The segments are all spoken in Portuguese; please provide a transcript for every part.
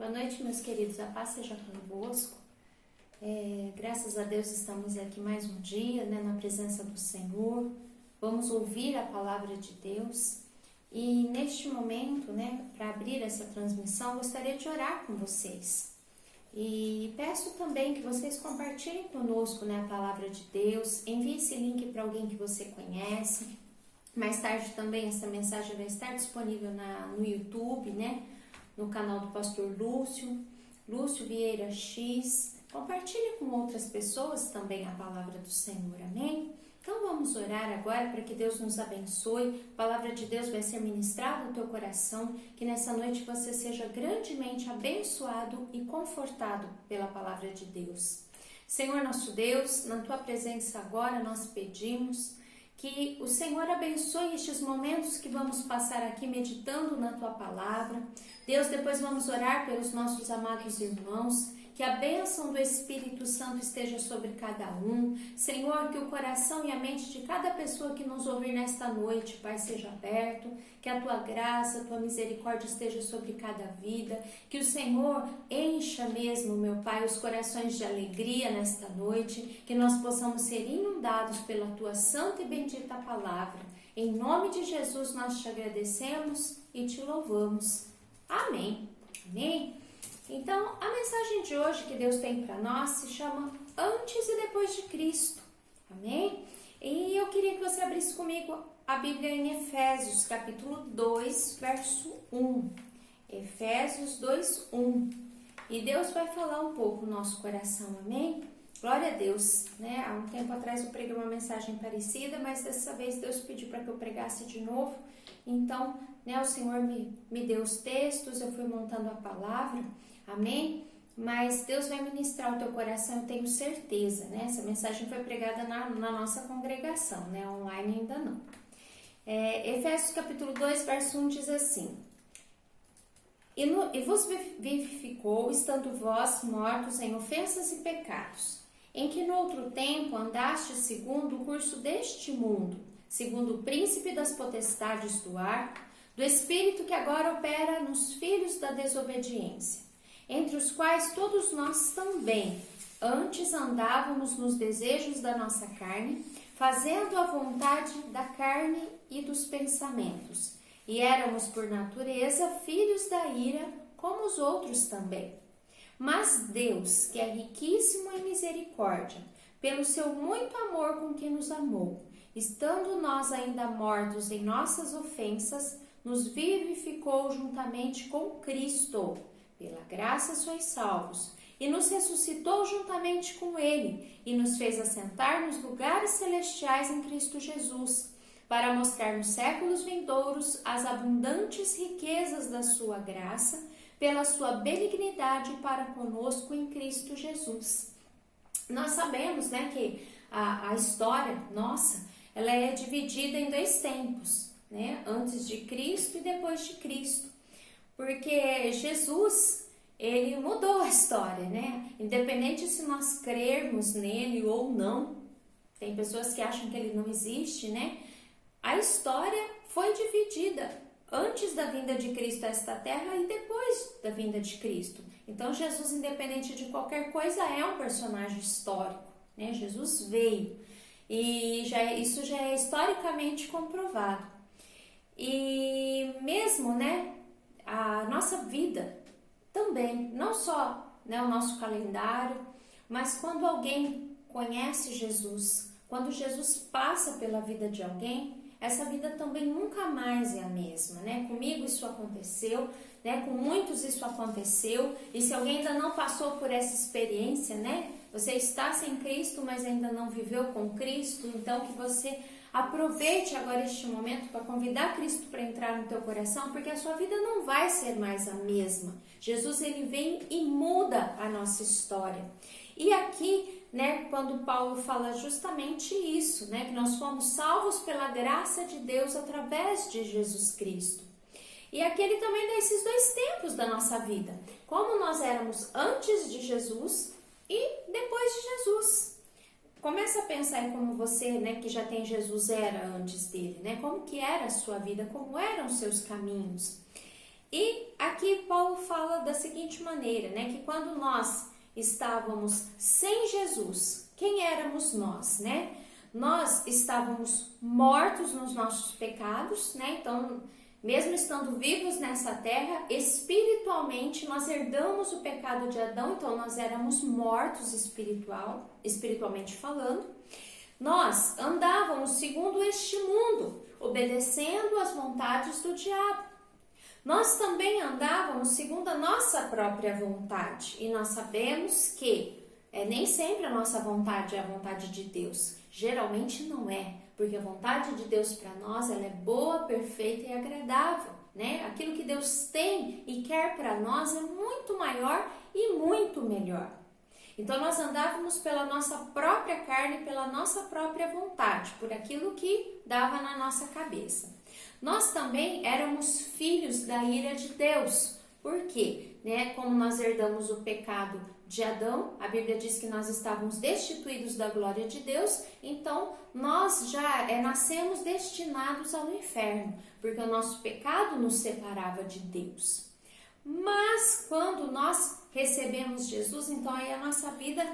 Boa noite, meus queridos. A paz seja convosco. Graças a Deus estamos aqui mais um dia, na presença do Senhor. Vamos ouvir a palavra de Deus. E neste momento, para abrir essa transmissão, gostaria de orar com vocês. E peço também que vocês compartilhem conosco, a palavra de Deus. Envie esse link para alguém que você conhece. Mais tarde também essa mensagem vai estar disponível no YouTube, no canal do pastor Lúcio Vieira X. Compartilhe com outras pessoas também a palavra do Senhor, amém? Então vamos orar agora para que Deus nos abençoe. A palavra de Deus vai ser ministrada no teu coração, que nessa noite você seja grandemente abençoado e confortado pela palavra de Deus. Senhor nosso Deus, na tua presença agora nós pedimos que o Senhor abençoe estes momentos que vamos passar aqui meditando na tua palavra. Deus, depois vamos orar pelos nossos amados irmãos, que a bênção do Espírito Santo esteja sobre cada um. Senhor, que o coração e a mente de cada pessoa que nos ouvir nesta noite, Pai, seja aberto, que a tua graça, a tua misericórdia esteja sobre cada vida, que o Senhor encha mesmo, meu Pai, os corações de alegria nesta noite, que nós possamos ser inundados pela tua santa e bendita palavra. Em nome de Jesus nós te agradecemos e te louvamos. Amém. Amém. Então, a mensagem de hoje que Deus tem para nós se chama Antes e Depois de Cristo. Amém? E eu queria que você abrisse comigo a Bíblia em Efésios, capítulo 2, verso 1. Efésios 2, 1. E Deus vai falar um pouco no nosso coração, amém? Glória a Deus, Há um tempo atrás eu preguei uma mensagem parecida, mas dessa vez Deus pediu para que eu pregasse de novo. Então, o Senhor me deu os textos, eu fui montando a palavra, amém? Mas Deus vai ministrar o teu coração, eu tenho certeza, Essa mensagem foi pregada na nossa congregação, Online ainda não. Efésios capítulo 2, verso 1 diz assim: E vos vivificou, estando vós mortos em ofensas e pecados, em que no outro tempo andaste segundo o curso deste mundo, segundo o príncipe das potestades do ar, do espírito que agora opera nos filhos da desobediência, entre os quais todos nós também antes andávamos nos desejos da nossa carne, fazendo a vontade da carne e dos pensamentos, e éramos por natureza filhos da ira, como os outros também. Mas Deus, que é riquíssimo em misericórdia, pelo seu muito amor com que nos amou, estando nós ainda mortos em nossas ofensas, nos vivificou juntamente com Cristo. Pela graça sois salvos, e nos ressuscitou juntamente com Ele, e nos fez assentar nos lugares celestiais em Cristo Jesus, para mostrar nos séculos vindouros as abundantes riquezas da sua graça, pela sua benignidade para conosco em Cristo Jesus. Nós sabemos, que a história nossa, ela é dividida em dois tempos, Antes de Cristo e depois de Cristo. Porque Jesus, ele mudou a história, Independente se nós crermos nele ou não, tem pessoas que acham que ele não existe, A história foi dividida antes da vinda de Cristo a esta terra e depois da vinda de Cristo. Então, Jesus, independente de qualquer coisa, é um personagem histórico, Jesus veio e isso já é historicamente comprovado. E mesmo, a nossa vida também, não só o nosso calendário, mas quando alguém conhece Jesus, quando Jesus passa pela vida de alguém, essa vida também nunca mais é a mesma, Comigo isso aconteceu, com muitos isso aconteceu, e se alguém ainda não passou por essa experiência, Você está sem Cristo, mas ainda não viveu com Cristo, então que você aproveite agora este momento para convidar Cristo para entrar no teu coração, porque a sua vida não vai ser mais a mesma. Jesus, ele vem e muda a nossa história. E aqui, quando Paulo fala justamente isso, que nós fomos salvos pela graça de Deus através de Jesus Cristo. E aqui ele também dá esses dois tempos da nossa vida, como nós éramos antes de Jesus e depois de Jesus. Começa a pensar em como você, que já tem Jesus, era antes dele, Como que era a sua vida, como eram os seus caminhos. E aqui Paulo fala da seguinte maneira, né? Que quando nós estávamos sem Jesus, quem éramos nós, né? Nós estávamos mortos nos nossos pecados, né? Então, mesmo estando vivos nessa terra, espiritualmente nós herdamos o pecado de Adão, então nós éramos mortos espiritualmente falando. Nós andávamos segundo este mundo, obedecendo às vontades do diabo. Nós também andávamos segundo a nossa própria vontade, e nós sabemos que nem sempre a nossa vontade é a vontade de Deus. Geralmente não é, porque a vontade de Deus para nós ela é boa, perfeita e agradável, né? Aquilo que Deus tem e quer para nós é muito maior e muito melhor. Então nós andávamos pela nossa própria carne, pela nossa própria vontade, por aquilo que dava na nossa cabeça. Nós também éramos filhos da ira de Deus. Por quê? Como nós herdamos o pecado de Adão, a Bíblia diz que nós estávamos destituídos da glória de Deus, então nós já nascemos destinados ao inferno, porque o nosso pecado nos separava de Deus. Mas quando nós recebemos Jesus, então aí a nossa vida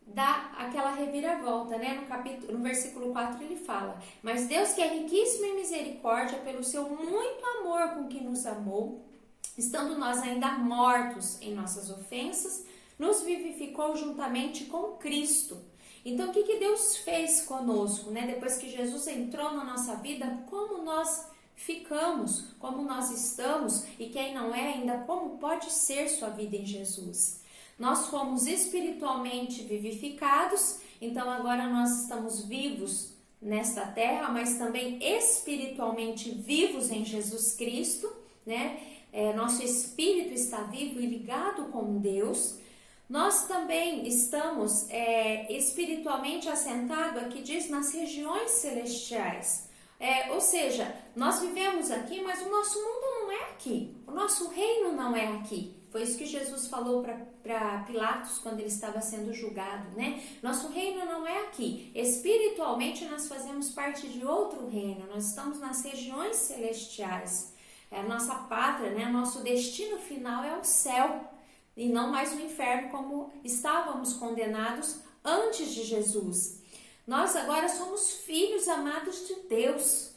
dá aquela reviravolta, né? No versículo 4 ele fala: mas Deus, que é riquíssimo em misericórdia, pelo seu muito amor com que nos amou, estando nós ainda mortos em nossas ofensas, nos vivificou juntamente com Cristo. Então, o que Deus fez conosco, né? Depois que Jesus entrou na nossa vida, como nós ficamos, como nós estamos, e quem não é ainda, como pode ser sua vida em Jesus. Nós fomos espiritualmente vivificados, então agora nós estamos vivos nesta terra, mas também espiritualmente vivos em Jesus Cristo, né? Nosso espírito está vivo e ligado com Deus. Nós também estamos espiritualmente assentados, aqui diz, nas regiões celestiais. Ou seja, nós vivemos aqui, mas o nosso mundo não é aqui. O nosso reino não é aqui. Foi isso que Jesus falou para Pilatos quando ele estava sendo julgado, né? Nosso reino não é aqui. Espiritualmente nós fazemos parte de outro reino. Nós estamos nas regiões celestiais. É a nossa pátria, né? Nosso destino final é o céu e não mais o inferno, como estávamos condenados antes de Jesus. Nós agora somos filhos amados de Deus.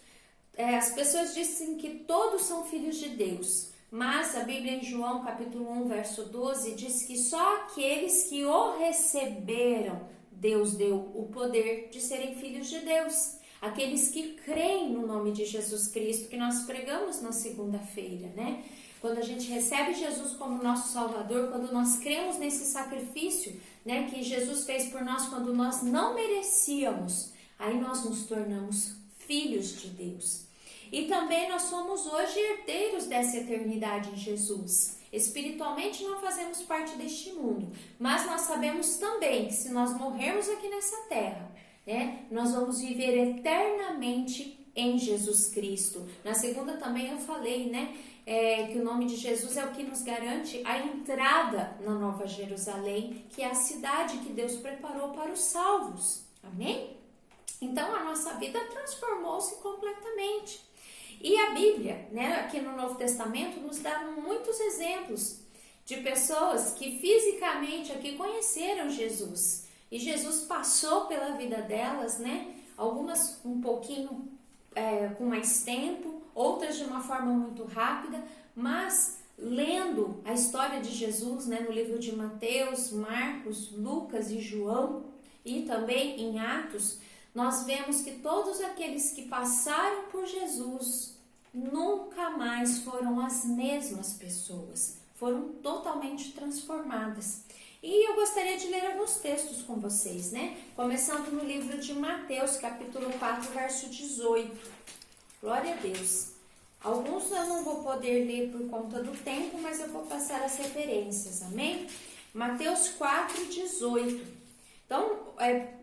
As pessoas dizem que todos são filhos de Deus, mas a Bíblia em João capítulo 1, verso 12, diz que só aqueles que o receberam, Deus deu o poder de serem filhos de Deus. Aqueles que creem no nome de Jesus Cristo, que nós pregamos na segunda-feira, né? Quando a gente recebe Jesus como nosso Salvador, quando nós cremos nesse sacrifício, né, que Jesus fez por nós quando nós não merecíamos, aí nós nos tornamos filhos de Deus. E também nós somos hoje herdeiros dessa eternidade em Jesus. Espiritualmente não fazemos parte deste mundo, mas nós sabemos também que se nós morrermos aqui nessa terra, né, nós vamos viver eternamente em Jesus Cristo. Na segunda também eu falei, né, que o nome de Jesus é o que nos garante a entrada na Nova Jerusalém, que é a cidade que Deus preparou para os salvos. Amém? Então a nossa vida transformou-se completamente. E a Bíblia, né, aqui no Novo Testamento, nos dá muitos exemplos de pessoas que fisicamente aqui conheceram Jesus. E Jesus passou pela vida delas, né? Algumas um pouquinho com mais tempo, outras de uma forma muito rápida, mas lendo a história de Jesus, né, no livro de Mateus, Marcos, Lucas e João, e também em Atos, nós vemos que todos aqueles que passaram por Jesus nunca mais foram as mesmas pessoas, foram totalmente transformadas. E eu gostaria de ler alguns textos com vocês, né? Começando no livro de Mateus, capítulo 4, verso 18. Glória a Deus. Alguns eu não vou poder ler por conta do tempo, mas eu vou passar as referências, amém? Mateus 4, 18. Então,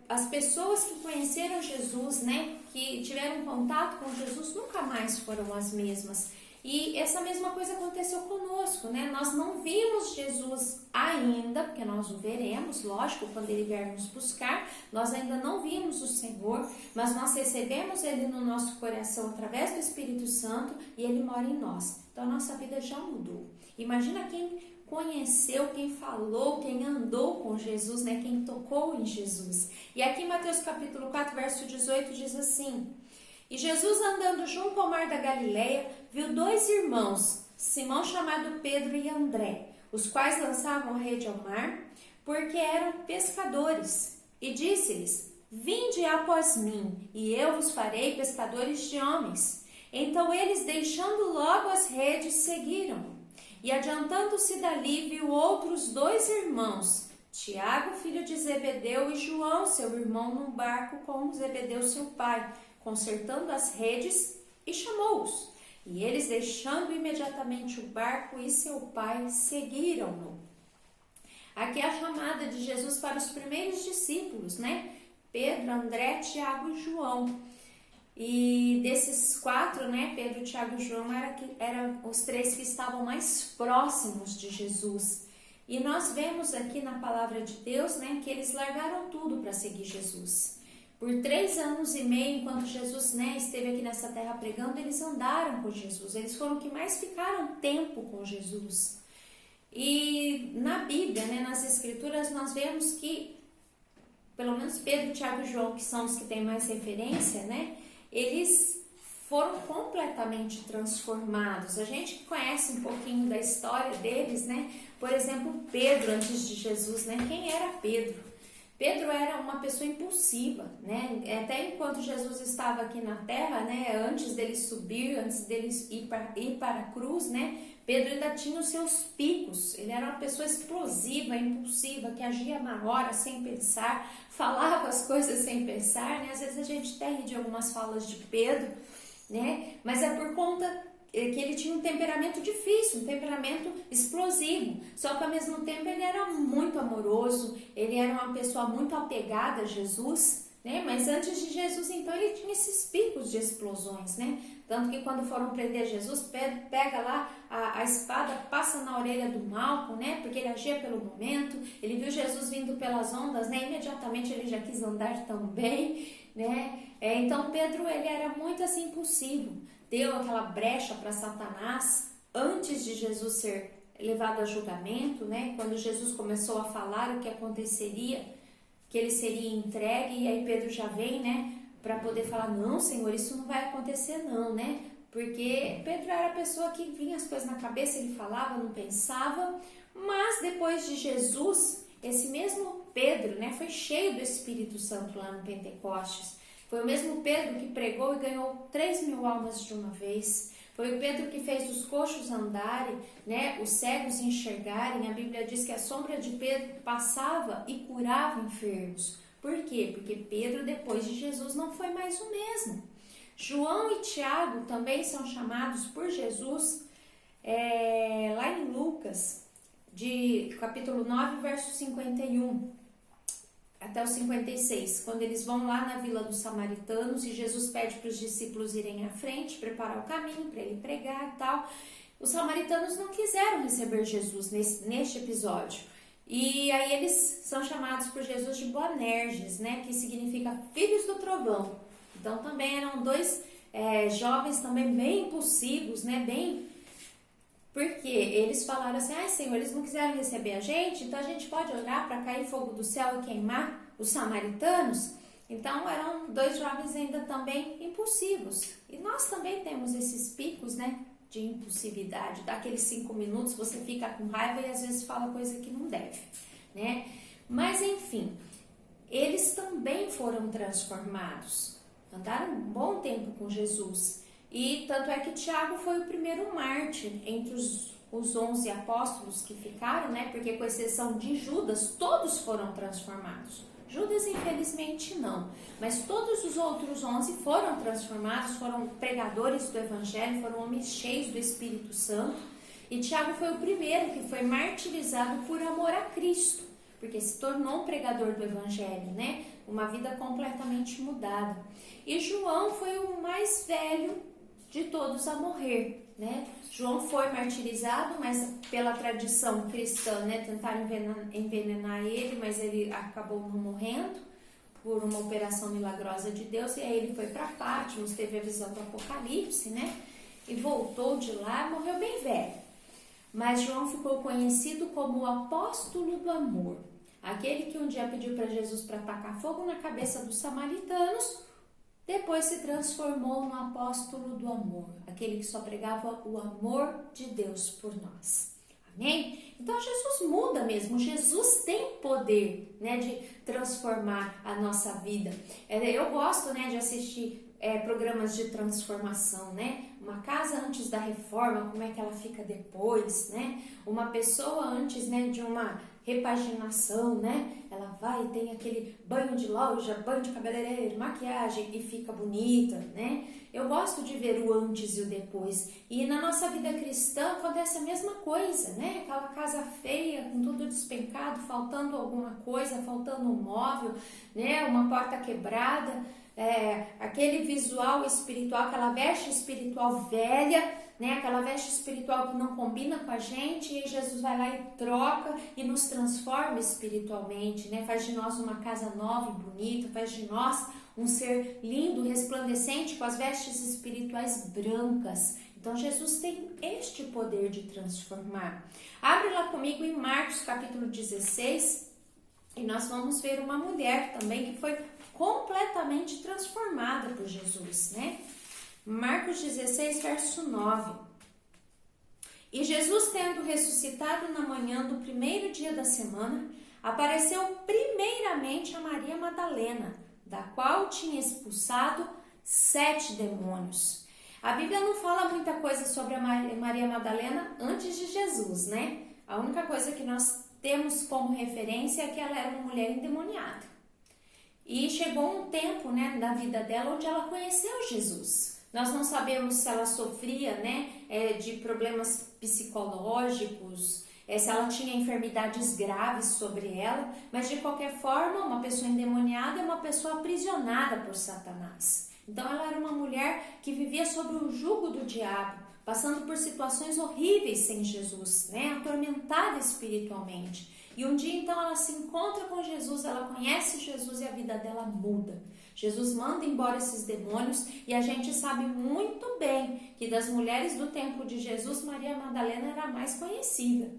as pessoas que conheceram Jesus, né? Que tiveram contato com Jesus, nunca mais foram as mesmas. E essa mesma coisa aconteceu conosco, né? Nós não vimos Jesus ainda, porque nós o veremos, lógico, quando ele vier nos buscar. Nós ainda não vimos o Senhor, mas nós recebemos ele no nosso coração através do Espírito Santo e ele mora em nós. Então a nossa vida já mudou. Imagina quem conheceu, quem falou, quem andou com Jesus, né? Quem tocou em Jesus. E aqui em Mateus capítulo 4, verso 18 diz assim: E Jesus, andando junto ao mar da Galileia, viu 2 irmãos, Simão chamado Pedro e André, os quais lançavam a rede ao mar, porque eram pescadores. E disse-lhes: Vinde após mim, e eu vos farei pescadores de homens. Então eles, deixando logo as redes, seguiram-no. E adiantando-se dali, viu outros 2 irmãos, Tiago, filho de Zebedeu, e João, seu irmão, num barco com Zebedeu, seu pai, consertando as redes, e chamou-os. E eles, deixando imediatamente o barco e seu pai, seguiram-no. Aqui é a chamada de Jesus para os primeiros discípulos, né? Pedro, André, Tiago e João. E desses 4, né? Pedro, Tiago e João eram os 3 que estavam mais próximos de Jesus. E nós vemos aqui na palavra de Deus, né? Que eles largaram tudo para seguir Jesus. Por 3 anos e meio, enquanto Jesus, né, esteve aqui nessa terra pregando, eles andaram com Jesus. Eles foram os que mais ficaram tempo com Jesus. E na Bíblia, né, nas Escrituras, nós vemos que, pelo menos Pedro, Tiago e João, que são os que têm mais referência, né, eles foram completamente transformados. A gente que conhece um pouquinho da história deles, né, por exemplo, Pedro antes de Jesus, né, quem era Pedro? Pedro era uma pessoa impulsiva, né? Até enquanto Jesus estava aqui na terra, né? Antes dele subir, antes dele ir para a cruz, né? Pedro ainda tinha os seus picos. Ele era uma pessoa explosiva, impulsiva, que agia na hora, sem pensar, falava as coisas sem pensar, né? Às vezes a gente até ri de algumas falas de Pedro, né? Mas é por conta que ele tinha um temperamento difícil, um temperamento explosivo, só que ao mesmo tempo ele era muito amoroso, ele era uma pessoa muito apegada a Jesus, né? Mas antes de Jesus, então, ele tinha esses picos de explosões, né? Tanto que quando foram prender Jesus, Pedro pega lá a espada, passa na orelha do Malco, né? Porque ele agia pelo momento, ele viu Jesus vindo pelas ondas, né? Imediatamente ele já quis andar também, né? Então Pedro, ele era muito assim impulsivo, deu aquela brecha para Satanás antes de Jesus ser levado a julgamento, né? Quando Jesus começou a falar o que aconteceria, que ele seria entregue, e aí Pedro já vem, né? Para poder falar, não, Senhor, isso não vai acontecer não, né? Porque Pedro era a pessoa que vinha as coisas na cabeça, ele falava, não pensava, mas depois de Jesus, esse mesmo Pedro, né? Foi cheio do Espírito Santo lá no Pentecostes. Foi o mesmo Pedro que pregou e ganhou 3.000 almas de uma vez. Foi o Pedro que fez os coxos andarem, né, os cegos enxergarem. A Bíblia diz que a sombra de Pedro passava e curava enfermos. Por quê? Porque Pedro, depois de Jesus, não foi mais o mesmo. João e Tiago também são chamados por Jesus, lá em Lucas, de capítulo 9, verso 51. Até o 56, quando eles vão lá na vila dos samaritanos e Jesus pede para os discípulos irem à frente, preparar o caminho para ele pregar e tal. Os samaritanos não quiseram receber Jesus neste episódio. E aí eles são chamados por Jesus de Boanerges, né, que significa filhos do trovão. Então também eram 2 jovens também bem impulsivos, né, porque eles falaram assim, Senhor, eles não quiseram receber a gente, então a gente pode orar para cair fogo do céu e queimar os samaritanos? Então eram 2 jovens ainda também impulsivos. E nós também temos esses picos, né, de impulsividade. Daqueles 5 minutos você fica com raiva e às vezes fala coisa que não deve, né? Mas enfim, eles também foram transformados. Andaram um bom tempo com Jesus. E tanto é que Tiago foi o primeiro mártir entre os 11 apóstolos que ficaram, né? Porque com exceção de Judas, todos foram transformados. Judas, infelizmente, não. Mas todos os outros 11 foram transformados, foram pregadores do Evangelho, foram homens cheios do Espírito Santo. E Tiago foi o primeiro que foi martirizado por amor a Cristo, porque se tornou um pregador do Evangelho, né? Uma vida completamente mudada. E João foi o mais velho de todos a morrer, né? João foi martirizado, mas pela tradição cristã, né, tentaram envenenar ele, mas ele acabou não morrendo por uma operação milagrosa de Deus, e aí ele foi para Patmos, teve a visão do Apocalipse, né? E voltou de lá, morreu bem velho. Mas João ficou conhecido como o apóstolo do amor. Aquele que um dia pediu para Jesus para tacar fogo na cabeça dos samaritanos, depois se transformou no apóstolo do amor. Aquele que só pregava o amor de Deus por nós. Amém? Então Jesus muda mesmo. Jesus tem poder, né, de transformar a nossa vida. Eu gosto, né, de assistir programas de transformação, né? Uma casa antes da reforma, como é que ela fica depois, né? Uma pessoa antes, né, de uma repaginação, né? Ela vai e tem aquele banho de loja, banho de cabeleireiro, maquiagem e fica bonita, né? Eu gosto de ver o antes e o depois. E na nossa vida cristã acontece a mesma coisa, né? Aquela casa feia, com tudo despencado, faltando alguma coisa, faltando um móvel, né? Uma porta quebrada. Aquele visual espiritual, aquela veste espiritual velha, né? Aquela veste espiritual que não combina com a gente, e Jesus vai lá e troca e nos transforma espiritualmente, né? Faz de nós uma casa nova e bonita, faz de nós um ser lindo, resplandecente, com as vestes espirituais brancas. Então Jesus tem este poder de transformar. Abre lá comigo em Marcos capítulo 16 e nós vamos ver uma mulher também que foi completamente transformada por Jesus, né? Marcos 16, verso 9. E Jesus, tendo ressuscitado na manhã do primeiro dia da semana, apareceu primeiramente a Maria Madalena, da qual tinha expulsado 7 demônios. A Bíblia não fala muita coisa sobre a Maria Madalena antes de Jesus, né? A única coisa que nós temos como referência é que ela era uma mulher endemoniada. E chegou um tempo, né, da vida dela onde ela conheceu Jesus. Nós não sabemos se ela sofria, né, de problemas psicológicos, se ela tinha enfermidades graves sobre ela, mas de qualquer forma, uma pessoa endemoniada é uma pessoa aprisionada por Satanás. Então ela era uma mulher que vivia sob o jugo do diabo, passando por situações horríveis sem Jesus, né, atormentada espiritualmente. E um dia, então, ela se encontra com Jesus, ela conhece Jesus e a vida dela muda. Jesus manda embora esses demônios e a gente sabe muito bem que das mulheres do tempo de Jesus, Maria Madalena era a mais conhecida.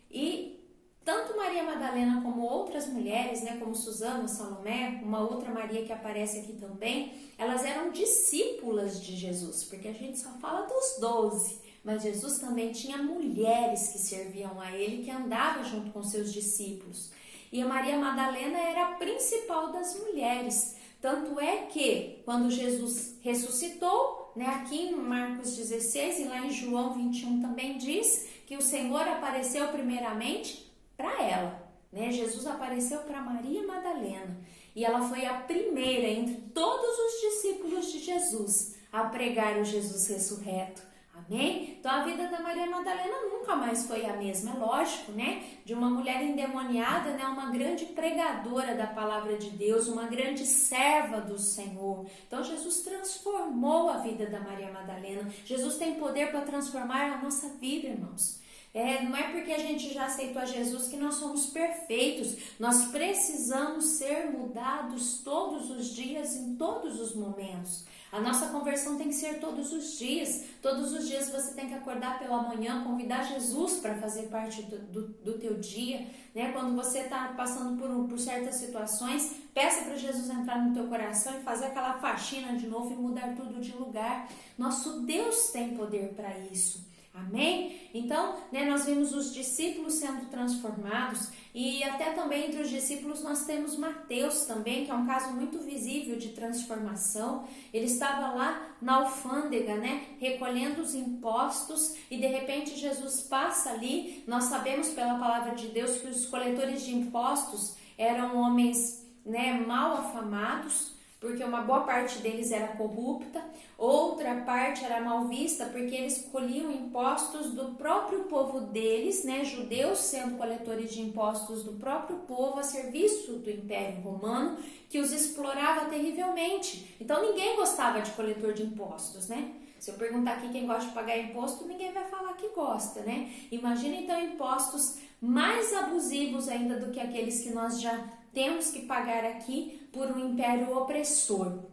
E tanto Maria Madalena como outras mulheres, né, como Susana, Salomé, uma outra Maria que aparece aqui também, elas eram discípulas de Jesus, porque a gente só fala dos 12. Mas Jesus também tinha mulheres que serviam a ele, que andavam junto com seus discípulos. E a Maria Madalena era a principal das mulheres. Tanto é que, quando Jesus ressuscitou, né, aqui em Marcos 16 e lá em João 21 também diz que o Senhor apareceu primeiramente para ela. Né? Jesus apareceu para Maria Madalena. E ela foi a primeira entre todos os discípulos de Jesus a pregar o Jesus ressurreto. Amém? Então a vida da Maria Madalena nunca mais foi a mesma, é lógico, né? De uma mulher endemoniada, né? Uma grande pregadora da palavra de Deus, uma grande serva do Senhor. Então Jesus transformou a vida da Maria Madalena. Jesus tem poder para transformar a nossa vida, irmãos. Não é porque a gente já aceitou a Jesus que nós somos perfeitos. Nós precisamos ser mudados todos os dias, em todos os momentos. A nossa conversão tem que ser todos os dias. Todos os dias você tem que acordar pela manhã, convidar Jesus para fazer parte do teu dia. Né? Quando você está passando por certas situações, peça para Jesus entrar no teu coração e fazer aquela faxina de novo e mudar tudo de lugar. Nosso Deus tem poder para isso. Amém? Então, né, nós vimos os discípulos sendo transformados e até também entre os discípulos nós temos Mateus também, que é um caso muito visível de transformação. Ele estava lá na alfândega, né, recolhendo os impostos e de repente Jesus passa ali. Nós sabemos pela palavra de Deus que os coletores de impostos eram homens, né, mal afamados, porque uma boa parte deles era corrupta, outra parte era mal vista, porque eles colhiam impostos do próprio povo deles, né, judeus sendo coletores de impostos do próprio povo a serviço do Império Romano, que os explorava terrivelmente. Então ninguém gostava de coletor de impostos, né? Se eu perguntar aqui quem gosta de pagar imposto, ninguém vai falar que gosta, né? Imagina então impostos mais abusivos ainda do que aqueles que nós já temos que pagar aqui por um império opressor.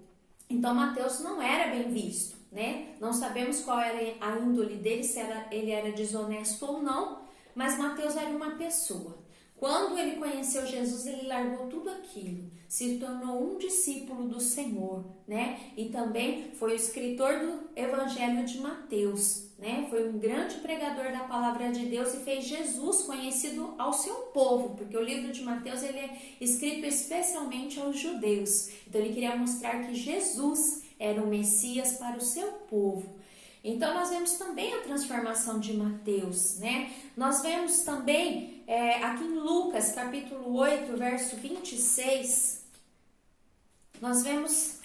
Então Mateus não era bem visto, né? Não sabemos qual era a índole dele, se ele era desonesto ou não, mas Mateus era uma pessoa. Quando ele conheceu Jesus, ele largou tudo aquilo, se tornou um discípulo do Senhor, né? E também foi o escritor do Evangelho de Mateus, né? Foi um grande pregador da palavra de Deus e fez Jesus conhecido ao seu povo, porque o livro de Mateus ele é escrito especialmente aos judeus. Então ele queria mostrar que Jesus era o Messias para o seu povo. Então nós vemos também a transformação de Mateus, né? Nós vemos também aqui em Lucas, capítulo 8, verso 26, nós vemos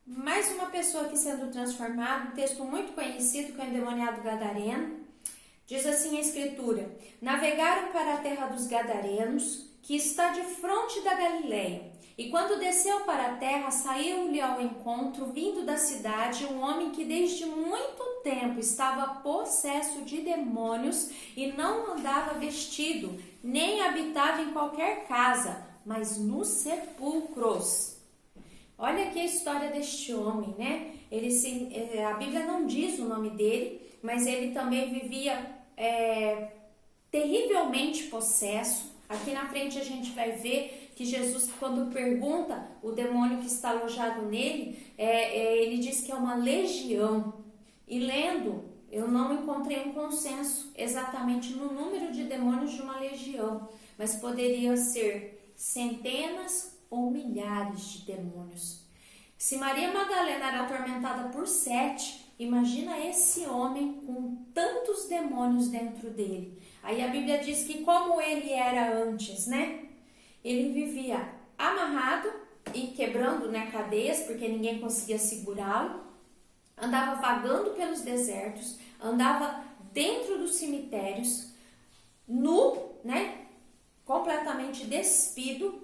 mais uma pessoa aqui sendo transformada, um texto muito conhecido que é o endemoniado gadareno. Diz assim a escritura: navegaram para a terra dos gadarenos, que está de fronte da Galileia. E quando desceu para a terra, saiu-lhe ao encontro, vindo da cidade, um homem que desde muito tempo estava possesso de demônios e não andava vestido, nem habitava em qualquer casa, mas nos sepulcros. Olha aqui a história deste homem, né? A Bíblia não diz o nome dele, mas ele também vivia terrivelmente possesso. Aqui na frente a gente vai ver que Jesus, quando pergunta o demônio que está alojado nele, ele diz que é uma legião. E lendo, eu não encontrei um consenso exatamente no número de demônios de uma legião, mas poderia ser centenas ou milhares de demônios. Se Maria Madalena era atormentada por 7, imagina esse homem com tantos demônios dentro dele. Aí a Bíblia diz que como ele era antes, né? Ele vivia amarrado e quebrando, né, cadeias, porque ninguém conseguia segurá-lo. Andava vagando pelos desertos, andava dentro dos cemitérios, nu, né, completamente despido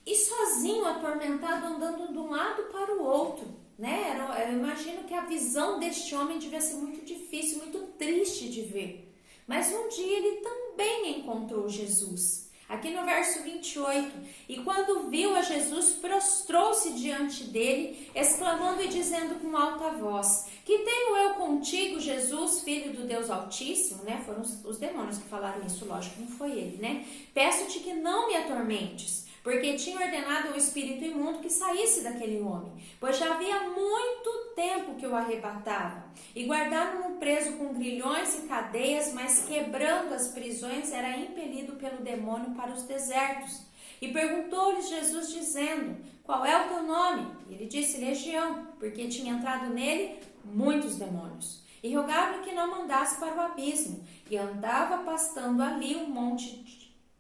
e sozinho, atormentado, andando de um lado para o outro, né? Eu imagino que a visão deste homem devia ser muito difícil, muito triste de ver. Mas um dia ele também encontrou Jesus. Aqui no verso 28, e quando viu a Jesus, prostrou-se diante dele, exclamando e dizendo com alta voz: que tenho eu contigo, Jesus, filho do Deus Altíssimo? Né? Foram os demônios que falaram isso, lógico, não foi ele, né? Peço-te que não me atormentes, porque tinha ordenado ao espírito imundo que saísse daquele homem, pois já havia muito tempo que o arrebatava, e guardaram-no preso com grilhões e cadeias, mas quebrando as prisões era impelido pelo demônio para os desertos. E perguntou-lhe Jesus dizendo: qual é o teu nome? E ele disse: Legião, porque tinha entrado nele muitos demônios. E rogaram-lhe que não mandasse para o abismo, e andava pastando ali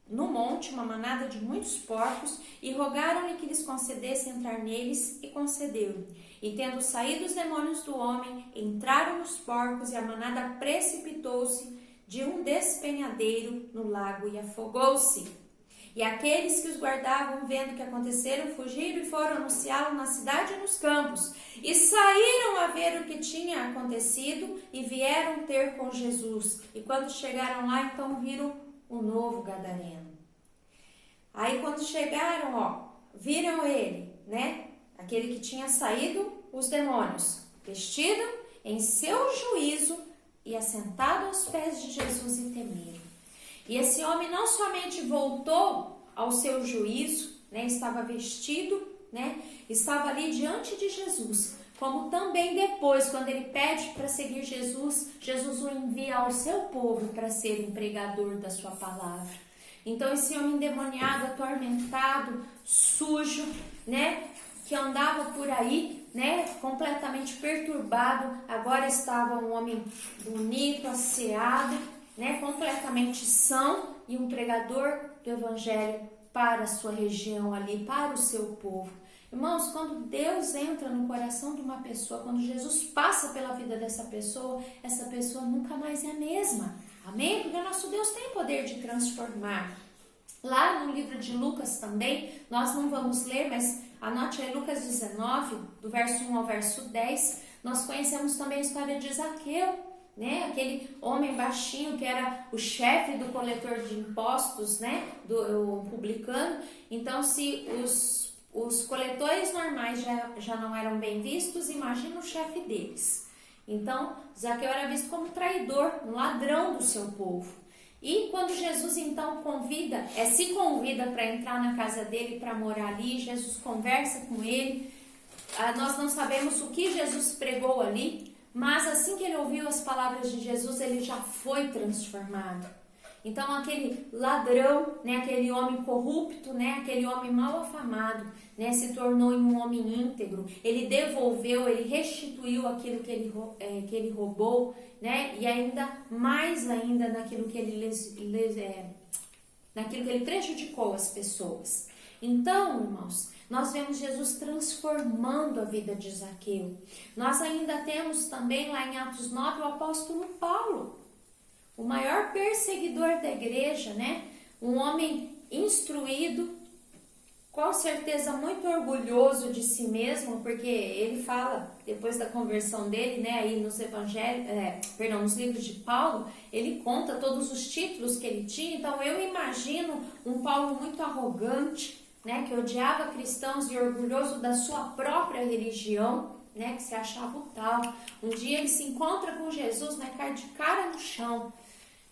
no monte uma manada de muitos porcos, e rogaram-lhe que lhes concedesse entrar neles, e concedeu-lhe. E tendo saído os demônios do homem, entraram nos porcos, e a manada precipitou-se de um despenhadeiro no lago e afogou-se. E aqueles que os guardavam, vendo o que aconteceram, fugiram e foram anunciá-lo na cidade e nos campos. E saíram a ver o que tinha acontecido e vieram ter com Jesus. E quando chegaram lá, então viram o novo gadareno. Aí quando chegaram, viram ele, né? Aquele que tinha saído os demônios, vestido em seu juízo e assentado aos pés de Jesus, e temeram. E esse homem não somente voltou ao seu juízo, né? Estava vestido, né? Estava ali diante de Jesus, como também depois, quando ele pede para seguir Jesus, Jesus o envia ao seu povo para ser um pregador da sua palavra. Então esse homem endemoniado, atormentado, sujo, né, que andava por aí, né, completamente perturbado, agora estava um homem bonito, asseado, né, completamente são, e um pregador do evangelho para a sua região ali, para o seu povo. Irmãos, quando Deus entra no coração de uma pessoa, quando Jesus passa pela vida dessa pessoa, essa pessoa nunca mais é a mesma. Amém? Porque o nosso Deus tem o poder de transformar. Lá no livro de Lucas também, nós não vamos ler, mas anote aí Lucas 19, do verso 1 ao verso 10, Nós conhecemos também a história de Zaqueu, né? Aquele homem baixinho que era o chefe do coletor de impostos, né? O publicano. Então, se os coletores normais já não eram bem vistos, imagina o chefe deles. Então, Zaqueu era visto como traidor, um ladrão do seu povo. E quando Jesus então se convida para entrar na casa dele, para morar ali, Jesus conversa com ele. Nós não sabemos o que Jesus pregou ali, mas assim que ele ouviu as palavras de Jesus, ele já foi transformado. Então aquele ladrão, né, aquele homem corrupto, né, aquele homem mal afamado, né, se tornou um homem íntegro. Ele devolveu, ele restituiu aquilo que ele roubou, né, e ainda mais ainda naquilo que ele prejudicou as pessoas. Então, irmãos, nós vemos Jesus transformando a vida de Zaqueu. Nós ainda temos também lá em Atos 9 o apóstolo Paulo, o maior perseguidor da igreja, né? Um homem instruído, com certeza muito orgulhoso de si mesmo, porque ele fala, depois da conversão dele, né, aí nos nos livros de Paulo, ele conta todos os títulos que ele tinha. Então eu imagino um Paulo muito arrogante, né, que odiava cristãos e orgulhoso da sua própria religião, né, que se achava o tal. Um dia ele se encontra com Jesus, né, cai de cara no chão.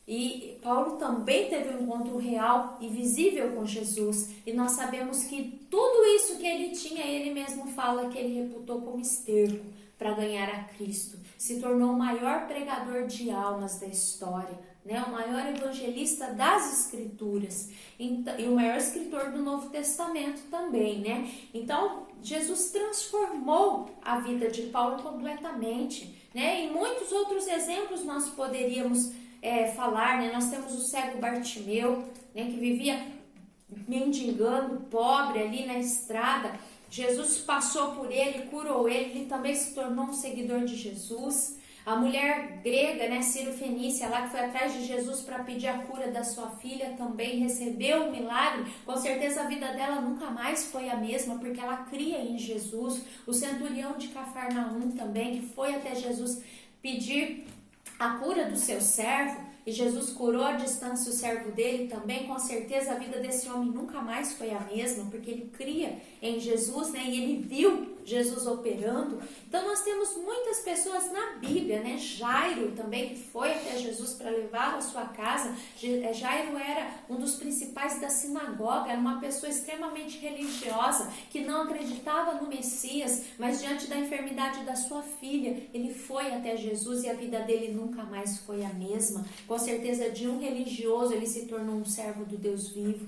E Paulo também teve um encontro real e visível com Jesus. E nós sabemos que tudo isso que ele tinha, ele mesmo fala que ele reputou como esterco para ganhar a Cristo. Se tornou o maior pregador de almas da história, né? O maior evangelista das Escrituras e o maior escritor do Novo Testamento também, né? Então, Jesus transformou a vida de Paulo completamente, né? E muitos outros exemplos nós poderíamos falar, né? Nós temos o cego Bartimeu, né, que vivia mendigando, pobre ali na estrada. Jesus passou por ele, curou ele também se tornou um seguidor de Jesus. A mulher grega, né, Ciro Fenícia, lá que foi atrás de Jesus para pedir a cura da sua filha, também recebeu um milagre. Com certeza a vida dela nunca mais foi a mesma, porque ela cria em Jesus. O centurião de Cafarnaum também, que foi até Jesus pedir a cura do seu servo, e Jesus curou à distância o servo dele também. Com certeza a vida desse homem nunca mais foi a mesma, porque ele cria em Jesus, né? E ele viu Jesus operando. Então nós temos muitas pessoas na Bíblia, né? Jairo também, que foi até Jesus para levá-lo à sua casa. Jairo era um dos principais da sinagoga, era uma pessoa extremamente religiosa, que não acreditava no Messias, mas diante da enfermidade da sua filha, ele foi até Jesus e a vida dele nunca mais foi a mesma. Com certeza, de um religioso, ele se tornou um servo do Deus vivo.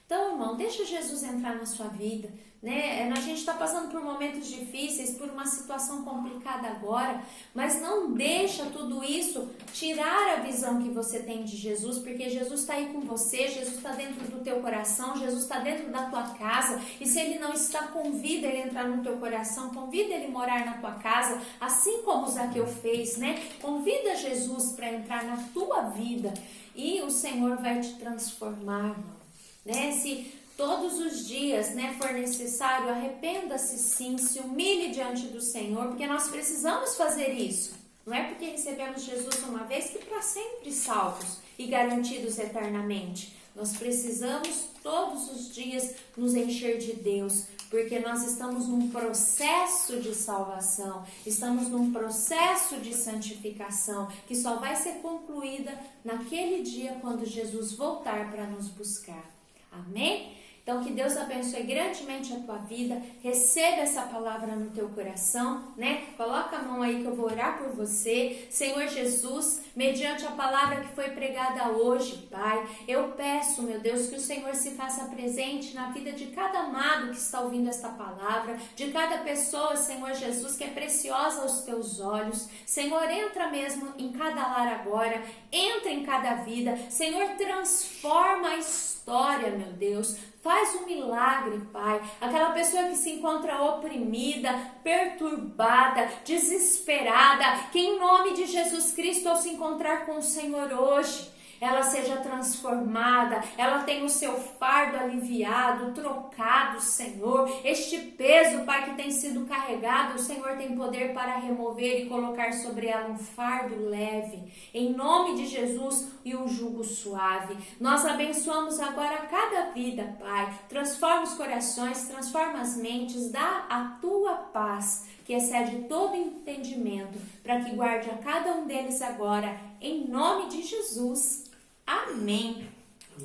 Então, irmão, deixa Jesus entrar na sua vida, né? A gente está passando por momentos difíceis, por uma situação complicada agora, mas não deixa tudo isso tirar a visão que você tem de Jesus, porque Jesus está aí com você, Jesus está dentro do teu coração, Jesus está dentro da tua casa, e se Ele não está, convida Ele a entrar no teu coração, convida Ele a morar na tua casa, assim como Zaqueu fez, né? Convida Jesus para entrar na tua vida e o Senhor vai te transformar, irmão. Né? Se todos os dias, né, for necessário, arrependa-se sim, se humilhe diante do Senhor, porque nós precisamos fazer isso. Não é porque recebemos Jesus uma vez que para sempre salvos e garantidos eternamente. Nós precisamos todos os dias nos encher de Deus, porque nós estamos num processo de salvação, estamos num processo de santificação, que só vai ser concluída naquele dia quando Jesus voltar para nos buscar. Amém? Então, que Deus abençoe grandemente a tua vida, receba essa palavra no teu coração, né? Coloca a mão aí que eu vou orar por você. Senhor Jesus, mediante a palavra que foi pregada hoje, Pai, eu peço, meu Deus, que o Senhor se faça presente na vida de cada amado que está ouvindo esta palavra, de cada pessoa, Senhor Jesus, que é preciosa aos teus olhos. Senhor, entra mesmo em cada lar agora, entra em cada vida. Senhor, transforma a história, meu Deus. Faz um milagre, Pai. Aquela pessoa que se encontra oprimida, perturbada, desesperada, que em nome de Jesus Cristo, ao se encontrar com o Senhor hoje, ela seja transformada, ela tenha o seu fardo aliviado, trocado, Senhor. Este peso, Pai, que tem sido carregado, o Senhor tem poder para remover e colocar sobre ela um fardo leve, em nome de Jesus, e um jugo suave. Nós abençoamos agora cada vida, Pai. Transforma os corações, transforma as mentes, dá a tua paz, que excede todo entendimento, para que guarde a cada um deles agora, em nome de Jesus. Amém.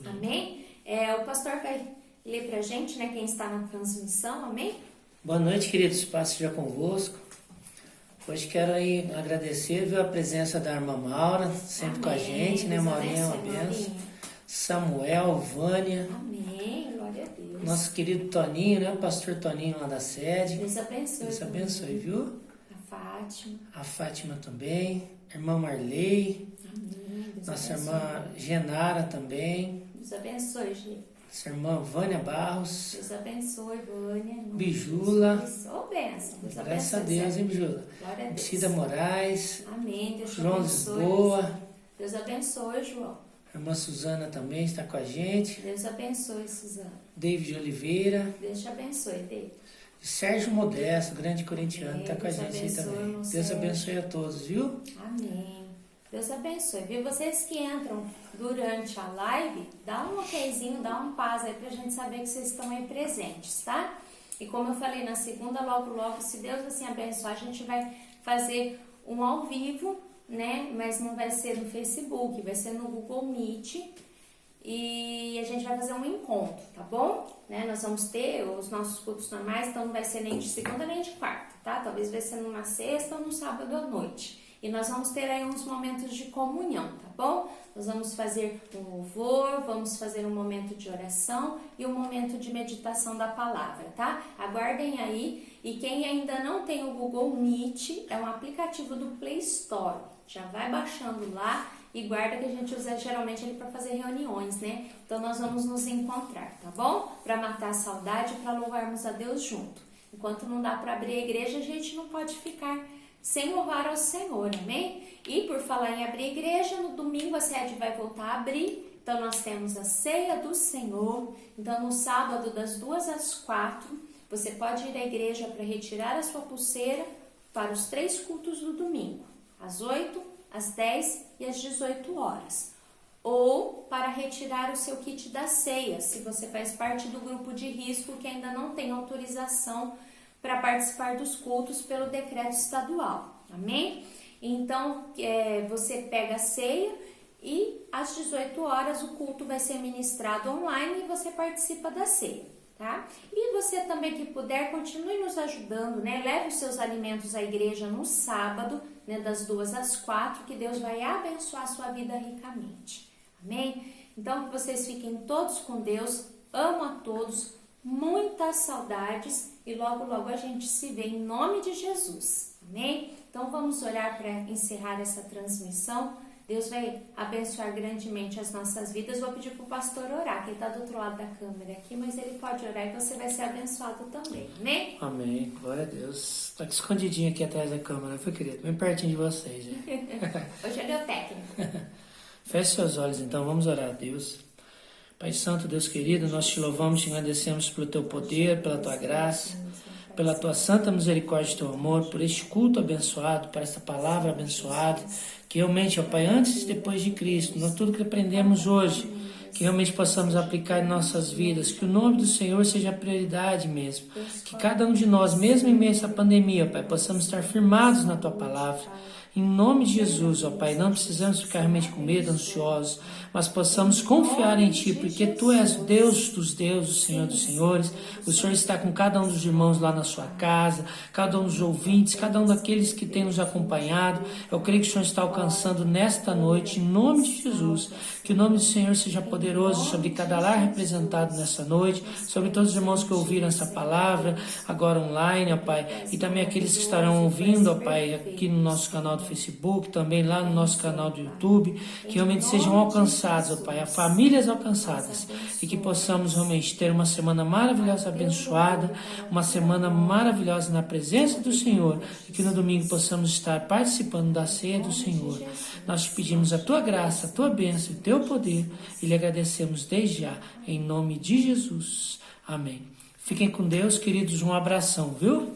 Amém. O pastor vai ler para a gente, né, quem está na transmissão. Amém. Boa noite, queridos. Paz seja convosco. Hoje quero aí agradecer, viu, a presença da irmã Maura, sempre com a gente, né, Maurinha? É uma benção. Samuel, Vânia. Amém. Glória a Deus. Nosso querido Toninho, né? O pastor Toninho lá da sede. Deus abençoe. Deus abençoe, viu? A Fátima. A Fátima também. Irmã Marley. Amém. Deus Nossa abençoe. irmã Genara também. Deus abençoe, gente. Nossa irmã Vânia Barros. Deus abençoe, Vânia. Bijula. Ô, bênção. Deus abençoe. Graças a Deus, hein, Bijula? Glória a Deus. Cida Moraes. Amém. Deus te João abençoe. Lisboa. Deus abençoe, João. A irmã Suzana também está com a gente. Deus abençoe, Suzana. David Oliveira. Deus te abençoe, David. Sérgio Modesto, grande corintiano, está com a Deus gente aí abençoe, também. irmão Deus Sérgio. abençoe a todos, viu? Amém. Deus abençoe. Viu? Vocês que entram durante a live, dá um okzinho, dá um paz aí pra gente saber que vocês estão aí presentes, tá? E como eu falei na segunda, logo, se Deus assim abençoar, a gente vai fazer um ao vivo, né? Mas não vai ser no Facebook, vai ser no Google Meet. E a gente vai fazer um encontro, tá bom? Né? Nós vamos ter os nossos cultos normais, então não vai ser nem de segunda nem de quarta, tá? Talvez vai ser numa sexta ou num sábado à noite. E nós vamos ter aí uns momentos de comunhão, tá bom? Nós vamos fazer um louvor, vamos fazer um momento de oração e um momento de meditação da palavra, tá? Aguardem aí. E quem ainda não tem o Google Meet, é um aplicativo do Play Store. Já vai baixando lá e guarda, que a gente usa geralmente ele para fazer reuniões, né? Então nós vamos nos encontrar, tá bom? Para matar a saudade e para louvarmos a Deus junto. Enquanto não dá para abrir a igreja, a gente não pode ficar sem louvar ao Senhor, amém? E por falar em abrir a igreja, no domingo a sede vai voltar a abrir. Então nós temos a ceia do Senhor. Então no sábado das 2 às 4, você pode ir à igreja para retirar a sua pulseira para os 3 cultos do domingo. Às 8, às 10 e às 18 horas. Ou para retirar o seu kit da ceia, se você faz parte do grupo de risco que ainda não tem autorização para participar dos cultos pelo decreto estadual, amém? Então, você pega a ceia e às 18 horas o culto vai ser ministrado online e você participa da ceia, tá? E você também que puder, continue nos ajudando, né? Leve os seus alimentos à igreja no sábado, né? Das 2 às 4, que Deus vai abençoar a sua vida ricamente, amém? Então, que vocês fiquem todos com Deus, amo a todos, muitas saudades e logo a gente se vê em nome de Jesus, amém? Então vamos orar para encerrar essa transmissão. Deus vai abençoar grandemente as nossas vidas. Vou pedir para o pastor orar, que ele está do outro lado da câmera aqui, mas ele pode orar e você vai ser abençoado também, amém? Amém, glória a Deus. Está escondidinho aqui atrás da câmera, foi, querido? Bem pertinho de vocês, né? Hoje ele é o técnico. Feche seus olhos então, vamos orar a Deus. Pai Santo, Deus querido, nós te louvamos e te agradecemos pelo teu poder, pela tua graça, pela tua santa misericórdia e teu amor, por este culto abençoado, por esta palavra abençoada, que realmente, ó Pai, antes e depois de Cristo, nós tudo que aprendemos hoje, que realmente possamos aplicar em nossas vidas, que o nome do Senhor seja a prioridade mesmo, que cada um de nós, mesmo em meio a essa pandemia, ó Pai, possamos estar firmados na tua palavra. Em nome de Jesus, ó Pai, não precisamos ficar realmente com medo, ansiosos, mas possamos confiar em Ti, porque Tu és o Deus dos deuses, o Senhor dos senhores. O Senhor está com cada um dos irmãos lá na sua casa, cada um dos ouvintes, cada um daqueles que tem nos acompanhado. Eu creio que o Senhor está alcançando nesta noite, em nome de Jesus, que o nome do Senhor seja poderoso poderoso sobre cada lar representado nessa noite, sobre todos os irmãos que ouviram essa palavra, agora online, ó Pai, e também aqueles que estarão ouvindo, ó Pai, aqui no nosso canal do Facebook, também lá no nosso canal do YouTube, que realmente sejam alcançados, ó Pai, famílias alcançadas, e que possamos realmente ter uma semana maravilhosa, abençoada, uma semana maravilhosa na presença do Senhor, e que no domingo possamos estar participando da ceia do Senhor. Nós te pedimos a tua graça, a tua bênção e o teu poder, e lhe agradecemos desde já, em nome de Jesus. Amém. Fiquem com Deus, queridos, um abração, viu?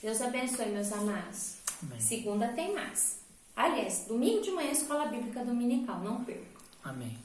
Deus abençoe, meus amados. Amém. Segunda tem mais. Aliás, domingo de manhã, Escola Bíblica Dominical, não perca. Amém.